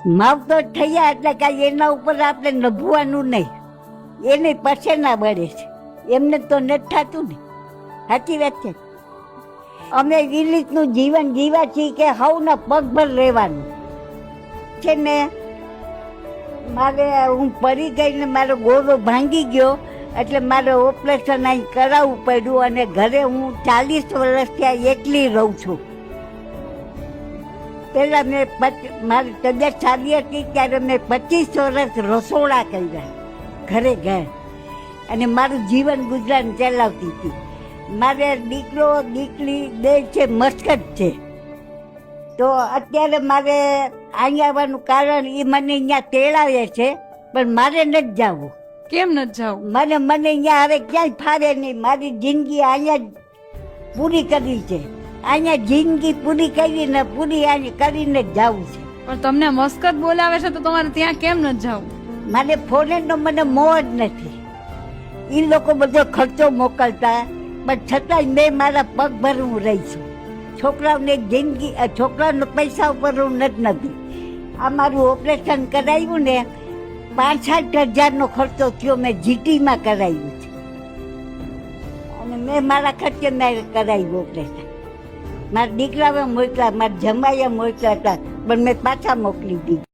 માવતો થયા એટલે કાંઈ એના ઉપર આપણે નભવાનું નહીં, એને પછેના બળે છે, એમને તો નથી થતું ને. સાચી વાત છે. અમે એ રીતનું જીવન જીવ્યા છીએ કે હવના પગભર રહેવાનું છે ને. મારે હું પડી ગઈને મારો ગોળો ભાંગી ગયો એટલે મારે ઓપરેશન અહીં કરાવવું પડ્યું અને ઘરે હું 40 વર્ષથી એકલી રહું છું. પહેલાં મેં મારી તબિયત સારી હતી ત્યારે મેં 25 વર્ષ રસોડા કર્યા ઘરે ઘર, અને મારું જીવન ગુજરાન ચલાવતી હતી. મારે દીકરો દીકરી બે છે, મસ્કત છે. તો અત્યારે મારે અહીંયા આવવાનું કારણ એ મને અહીંયા તેડાવે છે, પણ મારે નથી જવું. કેમ નથી જાવ? મને અહીંયા હવે ક્યાંય ફાવે નહીં. મારી જિંદગી અહીંયા જ પૂરી કરવી છે. અહીંયા જિંદગી પૂરી કરીને કરીને જ જવું છે. પણ તમને મસ્કત બોલાવે છે તો તમારે ત્યાં કેમ નથી જાવ? મને ફોરેનનો મને મોહ જ નથી. એ લોકો બધો ખર્ચો મોકલતા, પણ છતાંય મેં મારા પગ ભર હું રહી છું. છોકરાઓને જિંદગી, છોકરાઓને પૈસા ઉપર હું નથી. આ મારું ઓપરેશન કરાવ્યું ને 65,000નો ખર્ચો થયો. મેં જીટીમાં કરાવ્યું છે અને મેં મારા ખર્ચે મેં કરાવ્યું ઓપરેશન. મારા દીકરાએ મોકલા, મારા જમાઈએ મોકલા હતા, પણ મેં પાછા મોકલી દીધું.